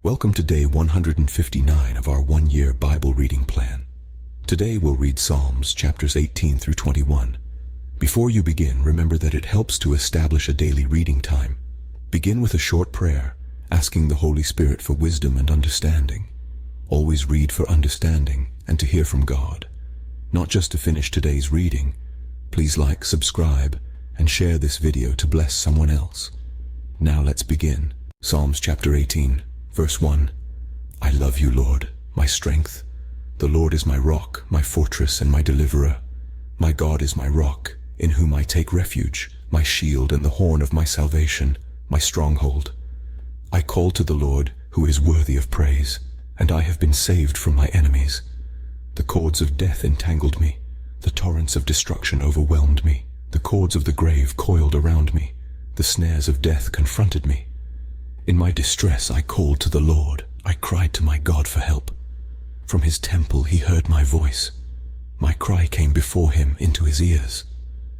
Welcome to day 159 of our one-year Bible reading plan. Today we'll read Psalms chapters 18 through 21. Before you begin, remember that it helps to establish a daily reading time. Begin with a short prayer, asking the Holy Spirit for wisdom and understanding. Always read for understanding and to hear from God, not just to finish today's reading. Please like, subscribe, and share this video to bless someone else. Now let's begin. Psalms chapter 18. Verse 1. I love you, Lord, my strength. The Lord is my rock, my fortress, and my deliverer. My God is my rock, in whom I take refuge, my shield and the horn of my salvation, my stronghold. I call to the Lord, who is worthy of praise, and I have been saved from my enemies. The cords of death entangled me. The torrents of destruction overwhelmed me. The cords of the grave coiled around me. The snares of death confronted me. In my distress I called to the Lord. I cried to my God for help. From his temple he heard my voice. My cry came before him into his ears.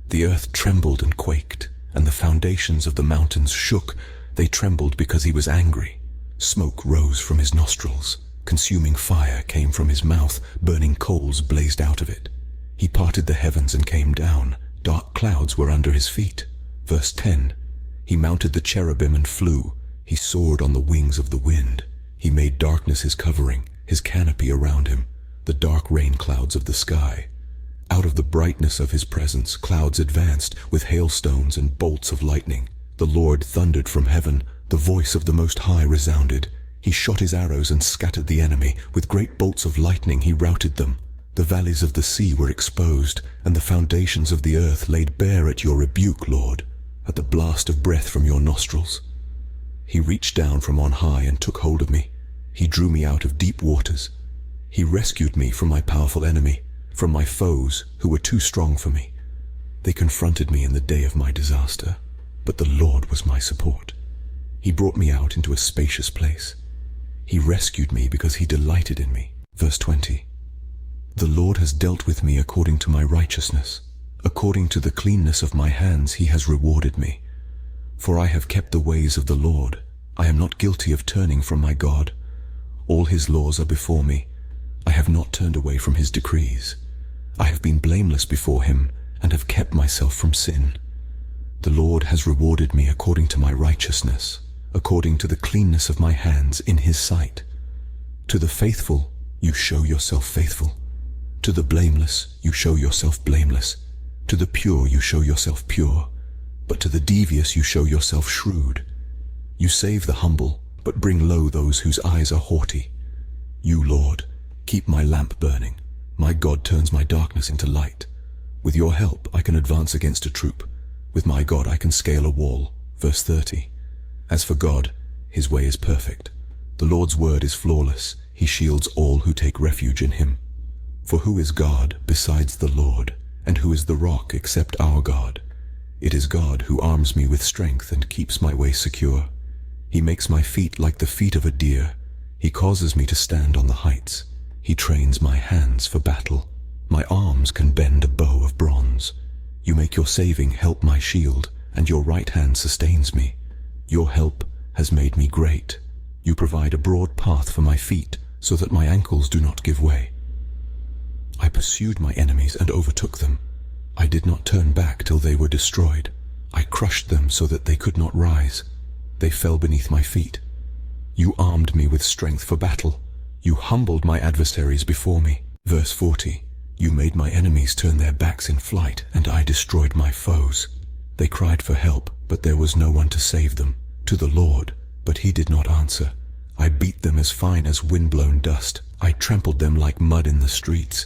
The earth trembled and quaked, and the foundations of the mountains shook. They trembled because he was angry. Smoke rose from his nostrils. Consuming fire came from his mouth. Burning coals blazed out of it. He parted the heavens and came down. Dark clouds were under his feet. Verse 10. He mounted the cherubim and flew. He soared on the wings of the wind. He made darkness his covering, his canopy around him, the dark rain clouds of the sky. Out of the brightness of his presence, clouds advanced with hailstones and bolts of lightning. The Lord thundered from heaven. The voice of the Most High resounded. He shot his arrows and scattered the enemy. With great bolts of lightning he routed them. The valleys of the sea were exposed, and the foundations of the earth laid bare at your rebuke, Lord, at the blast of breath from your nostrils. He reached down from on high and took hold of me. He drew me out of deep waters. He rescued me from my powerful enemy, from my foes who were too strong for me. They confronted me in the day of my disaster, but the Lord was my support. He brought me out into a spacious place. He rescued me because he delighted in me. Verse 20. The Lord has dealt with me according to my righteousness. According to the cleanness of my hands he has rewarded me. For I have kept the ways of the Lord. I am not guilty of turning from my God. All his laws are before me. I have not turned away from his decrees. I have been blameless before him and have kept myself from sin. The Lord has rewarded me according to my righteousness, according to the cleanness of my hands in his sight. To the faithful you show yourself faithful. To the blameless you show yourself blameless. To the pure you show yourself pure. But to the devious you show yourself shrewd. You save the humble, but bring low those whose eyes are haughty. You, Lord, keep my lamp burning. My God turns my darkness into light. With your help I can advance against a troop. With my God I can scale a wall. Verse 30. As for God, his way is perfect. The Lord's word is flawless. He shields all who take refuge in him. For who is God besides the Lord? And who is the rock except our God? It is God who arms me with strength and keeps my way secure. He makes my feet like the feet of a deer. He causes me to stand on the heights. He trains my hands for battle. My arms can bend a bow of bronze. You make your saving help my shield, and your right hand sustains me. Your help has made me great. You provide a broad path for my feet, so that my ankles do not give way. I pursued my enemies and overtook them. I did not turn back till they were destroyed. I crushed them so that they could not rise. They fell beneath my feet. You armed me with strength for battle. You humbled my adversaries before me. Verse 40. You made my enemies turn their backs in flight, and I destroyed my foes. They cried for help, but there was no one to save them. To the Lord, but he did not answer. I beat them as fine as wind-blown dust. I trampled them like mud in the streets.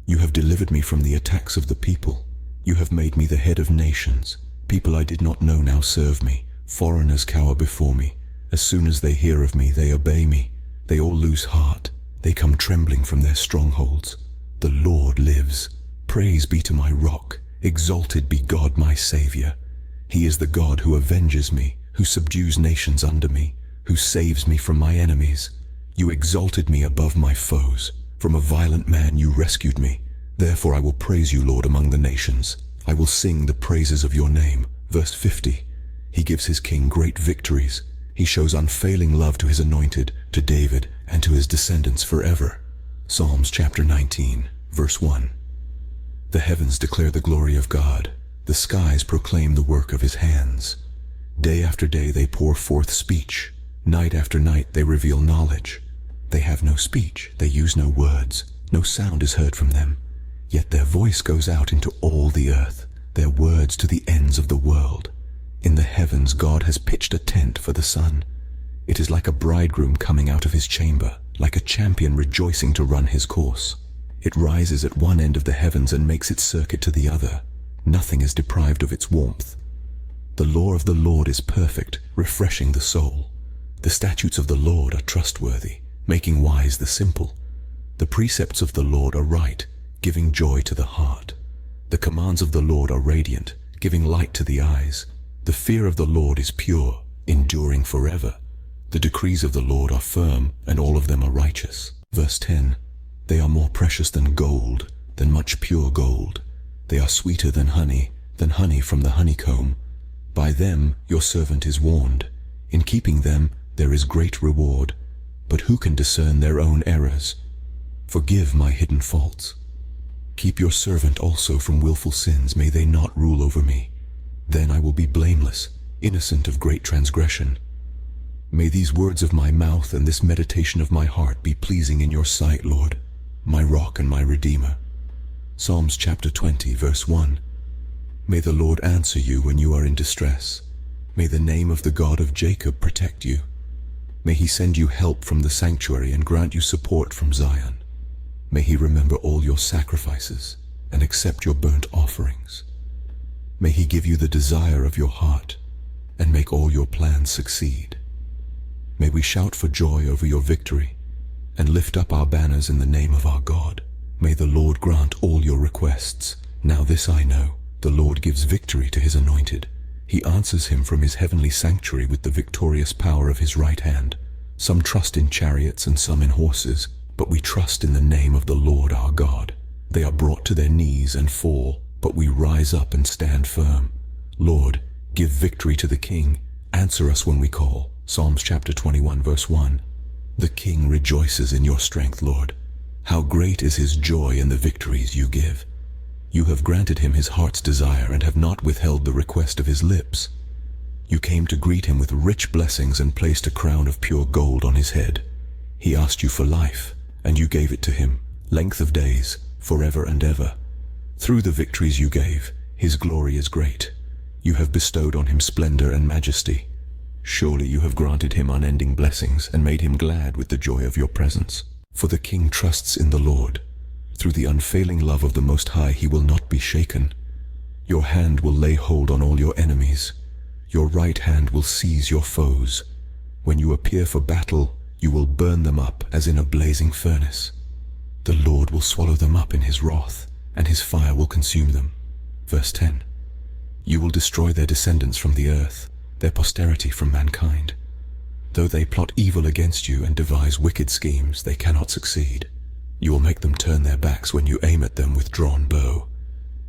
You have delivered me from the attacks of the people. You have made me the head of nations. People I did not know now serve me. Foreigners cower before me. As soon as they hear of me, they obey me. They all lose heart. They come trembling from their strongholds. The Lord lives. Praise be to my rock. Exalted be God my Savior. He is the God who avenges me, who subdues nations under me, who saves me from my enemies. You exalted me above my foes. From a violent man you rescued me. Therefore I will praise you, Lord, among the nations. I will sing the praises of your name. Verse 50. He gives his king great victories. He shows unfailing love to his anointed, to David, and to his descendants forever. Psalms chapter 19, verse 1. The heavens declare the glory of God. The skies proclaim the work of his hands. Day after day they pour forth speech. Night after night they reveal knowledge. They have no speech, they use no words. No sound is heard from them. Yet their voice goes out into all the earth, their words to the ends of the world. In the heavens God has pitched a tent for the sun. It is like a bridegroom coming out of his chamber, like a champion rejoicing to run his course. It rises at one end of the heavens and makes its circuit to the other. Nothing is deprived of its warmth. The law of the Lord is perfect, refreshing the soul. The statutes of the Lord are trustworthy, making wise the simple. The precepts of the Lord are right, giving joy to the heart. The commands of the Lord are radiant, giving light to the eyes. The fear of the Lord is pure, enduring forever. The decrees of the Lord are firm, and all of them are righteous. Verse 10. They are more precious than gold, than much pure gold. They are sweeter than honey from the honeycomb. By them your servant is warned. In keeping them there is great reward. But who can discern their own errors? Forgive my hidden faults. Keep your servant also from willful sins. May they not rule over me. Then I will be blameless, innocent of great transgression. May these words of my mouth and this meditation of my heart be pleasing in your sight, Lord, my rock and my redeemer. Psalms chapter 20, verse 1. May the Lord answer you when you are in distress. May the name of the God of Jacob protect you. May he send you help from the sanctuary and grant you support from Zion. May he remember all your sacrifices and accept your burnt offerings. May he give you the desire of your heart and make all your plans succeed. May we shout for joy over your victory and lift up our banners in the name of our God. May the Lord grant all your requests. Now this I know, the Lord gives victory to his anointed. He answers him from his heavenly sanctuary with the victorious power of his right hand. Some trust in chariots and some in horses, but we trust in the name of the Lord our God. They are brought to their knees and fall, but we rise up and stand firm. Lord, give victory to the King. Answer us when we call. Psalms chapter 21, verse 1. The King rejoices in your strength, Lord. How great is his joy in the victories you give. You have granted him his heart's desire and have not withheld the request of his lips. You came to greet him with rich blessings and placed a crown of pure gold on his head. He asked you for life, and you gave it to him, length of days, forever and ever. Through the victories you gave, his glory is great. You have bestowed on him splendor and majesty. Surely you have granted him unending blessings and made him glad with the joy of your presence. For the King trusts in the Lord. Through the unfailing love of the Most High he will not be shaken. Your hand will lay hold on all your enemies. Your right hand will seize your foes. When you appear for battle, you will burn them up as in a blazing furnace. The Lord will swallow them up in his wrath, and his fire will consume them. Verse 10. You will destroy their descendants from the earth, their posterity from mankind. Though they plot evil against you and devise wicked schemes, they cannot succeed. You will make them turn their backs when you aim at them with drawn bow.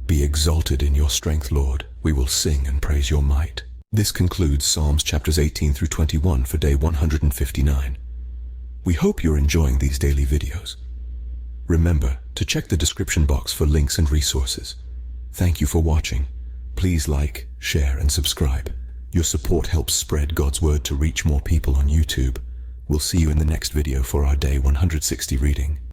Be exalted in your strength, Lord. We will sing and praise your might. This concludes Psalms chapters 18 through 21 for day 159. We hope you're enjoying these daily videos. Remember to check the description box for links and resources. Thank you for watching. Please like, share, and subscribe. Your support helps spread God's word to reach more people on YouTube. We'll see you in the next video for our day 160 reading.